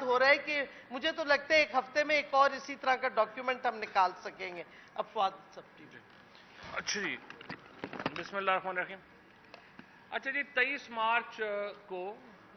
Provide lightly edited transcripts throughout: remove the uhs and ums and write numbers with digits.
فواد ہو رہا ہے کہ مجھے تو لگتا ہے ایک ہفتے میں ایک اور اسی طرح کا ڈاکیومنٹ ہم نکال سکیں گے. اب فواد سب ٹھیک. اچھا جی، بسم اللہ الرحمن الرحیم. اچھا جی، 23 مارچ کو،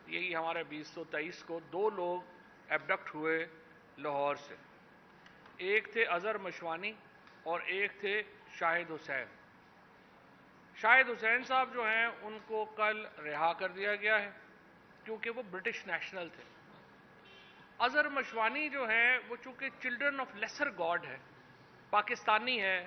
یہی ہمارے 2023 کو 2 لوگ ایبڈکٹ ہوئے لاہور سے. ایک تھے اظہر مشوانی اور ایک تھے شاہد حسین. شاہد حسین صاحب جو ہیں ان کو کل رہا کر دیا گیا ہے کیونکہ وہ برٹش نیشنل تھے. اظہر مشوانی جو ہے وہ چونکہ چلڈرن آف لیسر گاڈ ہے، پاکستانی ہے،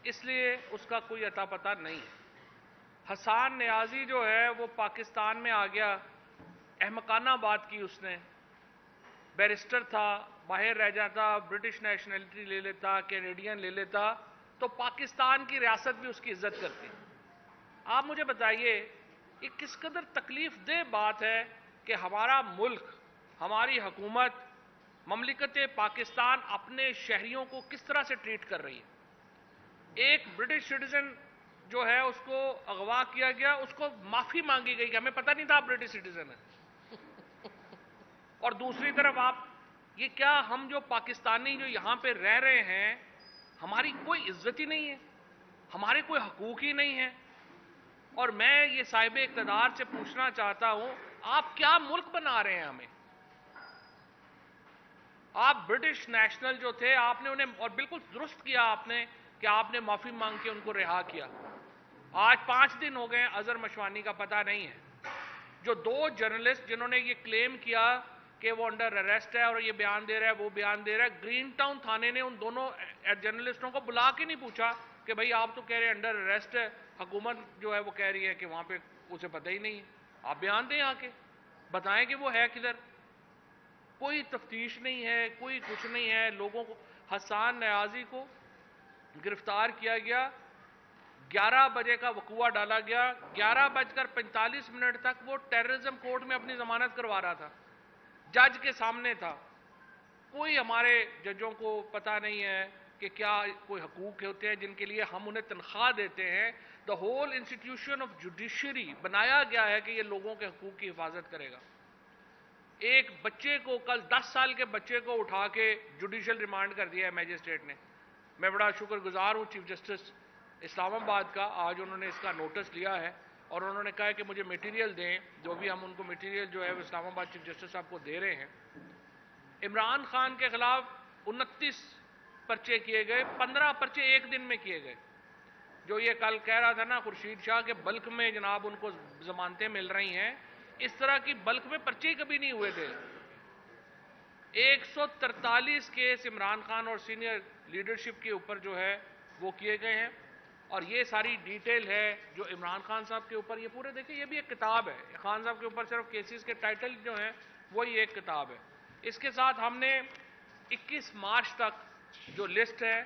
اس لیے اس کا کوئی اتا پتہ نہیں ہے. حسان نیازی جو ہے وہ پاکستان میں آ گیا، احمقانہ بات کی اس نے. بیرسٹر تھا، باہر رہ جاتا، برٹش نیشنلٹی لے لیتا، کینیڈین لے لیتا تو پاکستان کی ریاست بھی اس کی عزت کرتی. آپ مجھے بتائیے یہ کس قدر تکلیف دہ بات ہے کہ ہمارا ملک، ہماری حکومت، مملکت پاکستان اپنے شہریوں کو کس طرح سے ٹریٹ کر رہی ہے. ایک برٹش سٹیزن جو ہے اس کو اغوا کیا گیا، اس کو معافی مانگی گئی کہ ہمیں پتہ نہیں تھا آپ برٹش سٹیزن ہیں. اور دوسری طرف آپ یہ کیا، ہم جو پاکستانی جو یہاں پہ رہ رہے ہیں ہماری کوئی عزت ہی نہیں ہے، ہمارے کوئی حقوق ہی نہیں ہے. اور میں یہ صاحب اقتدار سے پوچھنا چاہتا ہوں، آپ کیا ملک بنا رہے ہیں ہمیں؟ آپ برٹش نیشنل جو تھے آپ نے انہیں، اور بالکل درست کیا آپ نے کہ آپ نے معافی مانگ کے ان کو رہا کیا. آج 5 دن ہو گئے اظہر مشوانی کا پتہ نہیں ہے. جو 2 جرنلسٹ جنہوں نے یہ کلیم کیا کہ وہ انڈر اریسٹ ہے اور یہ بیان دے رہا ہے وہ بیان دے رہا ہے، گرین ٹاؤن تھانے نے ان دونوں جرنلسٹوں کو بلا کے نہیں پوچھا کہ بھئی آپ تو کہہ رہے ہیں انڈر اریسٹ ہے، حکومت جو ہے وہ کہہ رہی ہے کہ وہاں پہ اسے پتہ ہی نہیں ہے، آپ بیان دیں آ کے بتائیں کہ وہ ہے کدھر. کوئی تفتیش نہیں ہے، کوئی کچھ نہیں ہے. لوگوں کو، حسان نیازی کو گرفتار کیا گیا، 11 بجے کا وقوع ڈالا گیا، 11:45 تک وہ ٹیررزم کورٹ میں اپنی ضمانت کروا رہا تھا، جج کے سامنے تھا. کوئی ہمارے ججوں کو پتہ نہیں ہے کہ کیا کوئی حقوق ہوتے ہیں جن کے لیے ہم انہیں تنخواہ دیتے ہیں. The whole institution of judiciary بنایا گیا ہے کہ یہ لوگوں کے حقوق کی حفاظت کرے گا. ایک بچے کو، کل 10 سال کے بچے کو اٹھا کے جوڈیشل ریمانڈ کر دیا ہے میجسٹریٹ نے. میں بڑا شکر گزار ہوں چیف جسٹس اسلام آباد کا، آج انہوں نے اس کا نوٹس لیا ہے اور انہوں نے کہا ہے کہ مجھے میٹیریل دیں، جو بھی ہم ان کو میٹیریل جو ہے وہ اسلام آباد چیف جسٹس صاحب کو دے رہے ہیں. عمران خان کے خلاف 29 پرچے کیے گئے، 15 پرچے ایک دن میں کیے گئے. جو یہ کل کہہ رہا تھا نا خورشید شاہ کہ بلک میں جناب ان کو ضمانتیں مل رہی ہیں، اس طرح کی بلک میں پرچے کبھی نہیں ہوئے تھے. 143 کیس عمران خان اور سینئر لیڈرشپ کے اوپر جو ہے وہ کیے گئے ہیں. اور یہ ساری ڈیٹیل ہے جو عمران خان صاحب کے اوپر، یہ پورے دیکھیں یہ بھی ایک کتاب ہے. خان صاحب کے اوپر صرف کیسز کے ٹائٹل جو ہیں وہی ایک کتاب ہے. اس کے ساتھ ہم نے 21 مارچ تک جو لسٹ ہے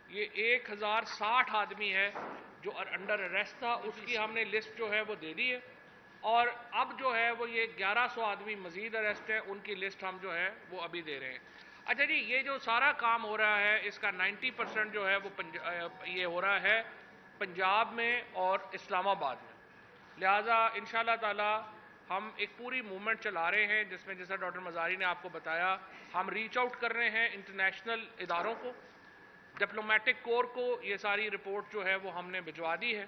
یہ 1060 آدمی ہے جو انڈر اریسٹ تھا، اس کی ہم نے لسٹ جو ہے وہ دے دی ہے. اور اب جو ہے وہ یہ 1100 آدمی مزید اریسٹ ہیں، ان کی لسٹ ہم جو ہے وہ ابھی دے رہے ہیں. اچھا جی، یہ جو سارا کام ہو رہا ہے اس کا 90% جو ہے وہ یہ ہو رہا ہے پنجاب میں اور اسلام آباد میں. لہٰذا انشاءاللہ تعالی ہم ایک پوری موومنٹ چلا رہے ہیں جس میں، جیسا ڈاکٹر مزاری نے آپ کو بتایا، ہم ریچ آؤٹ کر رہے ہیں انٹرنیشنل اداروں کو، ڈپلومیٹک کور کو. یہ ساری رپورٹ جو ہے وہ ہم نے بھجوا دی ہے.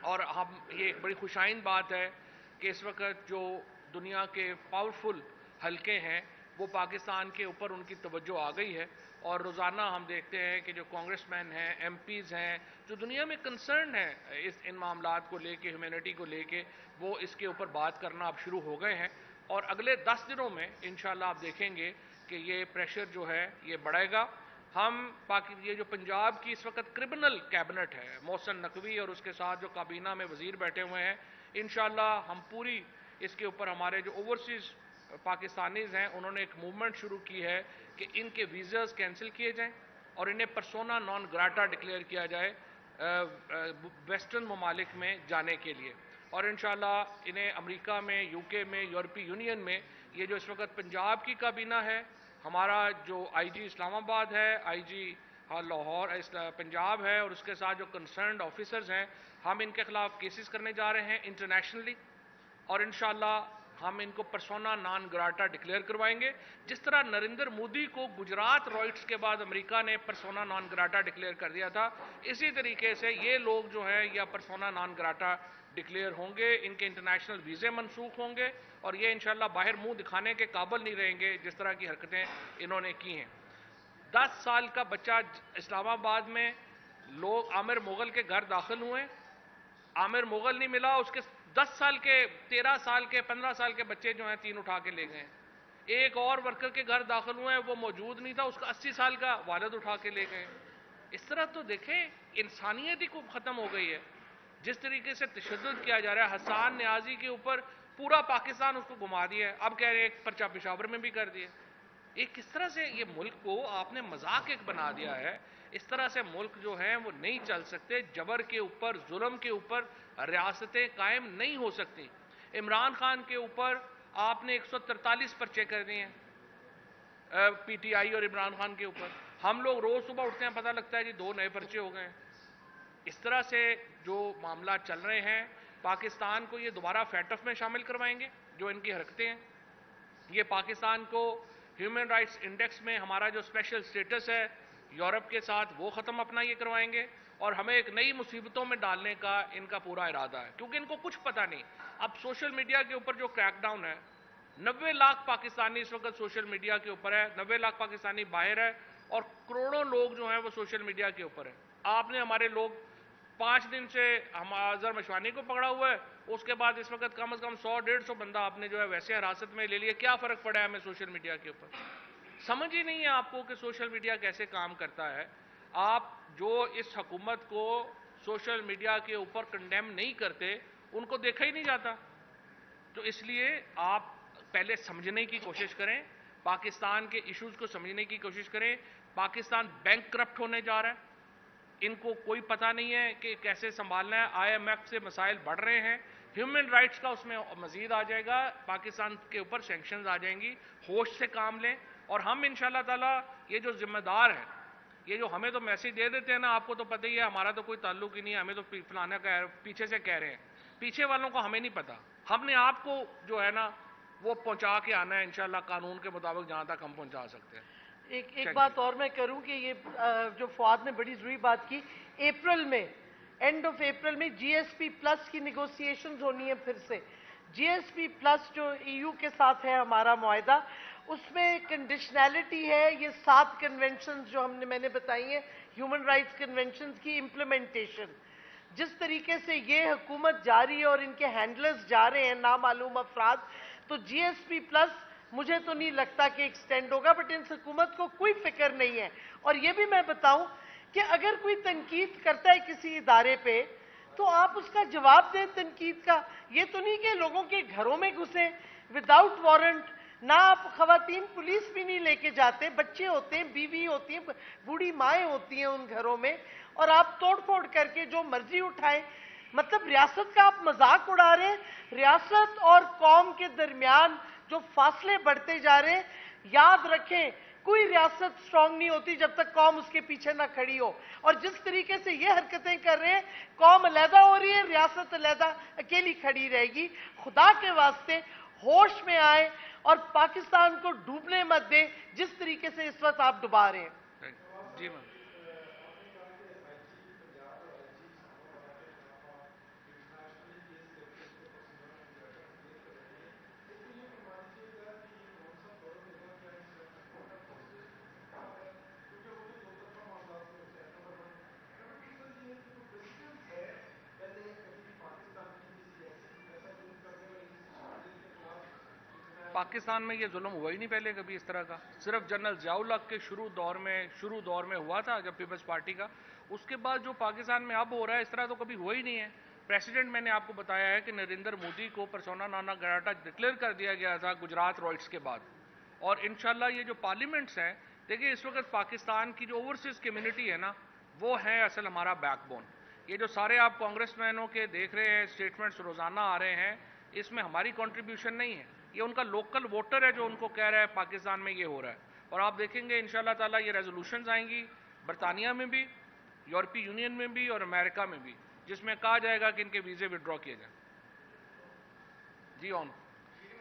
اور ہم، یہ ایک بڑی خوشائند بات ہے کہ اس وقت جو دنیا کے پاورفل حلقے ہیں وہ پاکستان کے اوپر ان کی توجہ آ گئی ہے. اور روزانہ ہم دیکھتے ہیں کہ جو کانگریس مین ہیں، ایم پیز ہیں، جو دنیا میں کنسرن ہیں ان معاملات کو لے کے، ہیومینٹی کو لے کے، وہ اس کے اوپر بات کرنا اب شروع ہو گئے ہیں. اور اگلے 10 دنوں میں انشاءاللہ آپ دیکھیں گے کہ یہ پریشر جو ہے یہ بڑھے گا. ہم یہ جو پنجاب کی اس وقت کرمنل کیبنٹ ہے، محسن نقوی اور اس کے ساتھ جو کابینہ میں وزیر بیٹھے ہوئے ہیں، انشاءاللہ ہم پوری اس کے اوپر، ہمارے جو اوورسیز پاکستانیز ہیں انہوں نے ایک موومنٹ شروع کی ہے کہ ان کے ویزاز کینسل کیے جائیں اور انہیں پرسونا نان گراٹا ڈکلیئر کیا جائے ویسٹرن ممالک میں جانے کے لیے. اور انشاءاللہ انہیں امریکہ میں، یو کے میں، یورپی یونین میں، یہ جو اس وقت پنجاب کی کابینہ ہے، ہمارا جو آئی جی اسلام آباد ہے، آئی جی لاہور پنجاب ہے، اور اس کے ساتھ جو کنسرنڈ آفیسرز ہیں، ہم ان کے خلاف کیسز کرنے جا رہے ہیں انٹرنیشنلی. اور انشاءاللہ ہم ان کو پرسونا نان گراٹا ڈکلیئر کروائیں گے. جس طرح نریندر مودی کو گجرات رائٹس کے بعد امریکہ نے پرسونا نان گراٹا ڈکلیئر کر دیا تھا, اسی طریقے سے یہ لوگ جو ہیں یا پرسونا نان گراٹا ڈکلیئر ہوں گے, ان کے انٹرنیشنل ویزے منسوخ ہوں گے, اور یہ انشاءاللہ باہر منہ دکھانے کے قابل نہیں رہیں گے جس طرح کی حرکتیں انہوں نے کی ہیں. 10 سال کا بچہ اسلام آباد میں لوگ عامر مغل کے گھر داخل ہوئے, عامر مغل نہیں ملا, اس کے 10 سال کے 13 سال کے 15 سال کے بچے جو ہیں 3 اٹھا کے لے گئے. ایک اور ورکر کے گھر داخل ہوئے ہیں, وہ موجود نہیں تھا, اس کا 80 سال کا والد اٹھا کے لے گئے. اس طرح تو دیکھیں انسانیت ہی کو ختم ہو گئی ہے. جس طریقے سے تشدد کیا جا رہا ہے, حسان نیازی کے اوپر پورا پاکستان اس کو گھما دیا ہے, اب کہہ رہے ہیں ایک پرچہ پشاور میں بھی کر دیا. یہ کس طرح سے یہ ملک کو آپ نے مذاق ایک بنا دیا ہے. اس طرح سے ملک جو ہیں وہ نہیں چل سکتے. جبر کے اوپر, ظلم کے اوپر ریاستیں قائم نہیں ہو سکتی. عمران خان کے اوپر آپ نے 143 پرچے کر دیے ہیں, پی ٹی آئی اور عمران خان کے اوپر. ہم لوگ روز صبح اٹھتے ہیں, پتہ لگتا ہے جی 2 نئے پرچے ہو گئے ہیں. اس طرح سے جو معاملات چل رہے ہیں, پاکستان کو یہ دوبارہ فیٹف میں شامل کروائیں گے جو ان کی حرکتیں ہیں. یہ پاکستان کو ہیومن رائٹس انڈیکس میں ہمارا جو اسپیشل سٹیٹس ہے یورپ کے ساتھ وہ ختم اپنا یہ کروائیں گے, اور ہمیں ایک نئی مصیبتوں میں ڈالنے کا ان کا پورا ارادہ ہے, کیونکہ ان کو کچھ پتہ نہیں. اب سوشل میڈیا کے اوپر جو کریک ڈاؤن ہے, 90 لاکھ پاکستانی اس وقت سوشل میڈیا کے اوپر ہے, 90 لاکھ پاکستانی باہر ہے, اور کروڑوں لوگ جو ہیں وہ سوشل میڈیا کے اوپر ہے. آپ نے ہمارے لوگ 5 دن سے ہم اظہر مشوانی کو پکڑا ہوا ہے, اس کے بعد اس وقت کم از کم 100-150 بندہ آپ نے جو ہے ویسے حراست میں لے لیا. کیا فرق پڑا ہے ہمیں سوشل میڈیا کے اوپر؟ سمجھ ہی نہیں ہے آپ کو کہ سوشل میڈیا کیسے کام کرتا ہے. آپ جو اس حکومت کو سوشل میڈیا کے اوپر کنڈیم نہیں کرتے, ان کو دیکھا ہی نہیں جاتا. تو اس لیے آپ پہلے سمجھنے کی کوشش کریں, پاکستان کے ایشوز کو سمجھنے کی کوشش کریں. پاکستان بینک کرپٹ ہونے جا رہا ہے, ان کو کوئی پتہ نہیں ہے کہ کیسے سنبھالنا ہے. آئی ایم ایف سے مسائل بڑھ رہے ہیں, ہیومن رائٹس کا اس میں مزید آ جائے گا, پاکستان کے اوپر سینکشنز آ جائیں گی. ہوش سے کام لیں, اور ہم انشاءاللہ تعالیٰ یہ جو ذمہ دار ہیں, یہ جو ہمیں تو میسیج دے دیتے ہیں نا, آپ کو تو پتہ ہی ہے ہمارا تو کوئی تعلق ہی نہیں ہے, ہمیں تو فلانا پیچھے سے کہہ رہے ہیں, پیچھے والوں کو ہمیں نہیں پتہ. ہم نے آپ کو جو ہے نا وہ پہنچا کے آنا ہے انشاءاللہ قانون کے مطابق جہاں تک ہم پہنچا سکتے ہیں. ایک بات اور میں کروں کہ یہ جو فواد نے بڑی ضروری بات کی, اپریل میں اینڈ آف اپریل میں جی ایس پی پلس کی نیگوسیشنز ہونی ہے پھر سے. جی ایس پی پلس جو ای یو کے ساتھ ہے ہمارا معاہدہ, اس میں کنڈیشنلٹی ہے یہ 7 کنونشنز جو میں نے بتائی ہیں ہیومن رائٹس کنونشنز کی امپلیمنٹیشن. جس طریقے سے یہ حکومت جاری ہے اور ان کے ہینڈلرز جا رہے ہیں نامعلوم افراد, تو جی ایس پی پلس مجھے تو نہیں لگتا کہ ایکسٹینڈ ہوگا, بٹ ان حکومت کو کوئی فکر نہیں ہے. اور یہ بھی میں بتاؤں کہ اگر کوئی تنقید کرتا ہے کسی ادارے پہ تو آپ اس کا جواب دیں تنقید کا. یہ تو نہیں کہ لوگوں کے گھروں میں گھسیں وداؤٹ وارنٹ. نہ آپ خواتین پولیس بھی نہیں لے کے جاتے, بچے ہوتے ہیں, بیوی ہوتی ہیں, بوڑھی مائیں ہوتی ہیں ان گھروں میں, اور آپ توڑ پھوڑ کر کے جو مرضی اٹھائیں. مطلب ریاست کا آپ مذاق اڑا رہے ہیں. ریاست اور قوم کے درمیان جو فاصلے بڑھتے جا رہے ہیں, یاد رکھیں کوئی ریاست سٹرونگ نہیں ہوتی جب تک قوم اس کے پیچھے نہ کھڑی ہو. اور جس طریقے سے یہ حرکتیں کر رہے ہیں, قوم علیحدہ ہو رہی ہے, ریاست علیحدہ اکیلی کھڑی رہے گی. خدا کے واسطے ہوش میں آئے اور پاکستان کو ڈوبنے مت دیں جس طریقے سے اس وقت آپ ڈبا رہے ہیں. جی میم. پاکستان میں یہ ظلم ہوا ہی نہیں پہلے کبھی اس طرح کا. صرف جنرل ضیاء الحق کے شروع دور میں ہوا تھا جب پیپلز پارٹی کا. اس کے بعد جو پاکستان میں اب ہو رہا ہے اس طرح تو کبھی ہوا ہی نہیں ہے. پریسیڈنٹ میں نے آپ کو بتایا ہے کہ نریندر مودی کو پرسونا نانا گراٹا ڈکلیئر کر دیا گیا تھا گجرات رائٹس کے بعد. اور انشاءاللہ یہ جو پارلیمنٹس ہیں, دیکھیں اس وقت پاکستان کی جو اوورسیز کمیونٹی ہے نا, وہ ہے اصل ہمارا بیک بون. یہ جو سارے آپ کانگریس مینوں کے دیکھ رہے ہیں اسٹیٹمنٹس روزانہ آ رہے ہیں, اس میں ہماری کنٹریبیوشن نہیں ہے. یہ ان کا لوکل ووٹر ہے جو ان کو کہہ رہا ہے پاکستان میں یہ ہو رہا ہے. اور آپ دیکھیں گے انشاءاللہ تعالیٰ یہ ریزولوشنز آئیں گی برطانیہ میں بھی, یورپی یونین میں بھی اور امریکہ میں بھی, جس میں کہا جائے گا کہ ان کے ویزے وڈرا کیے جائیں. جی آن.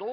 2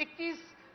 21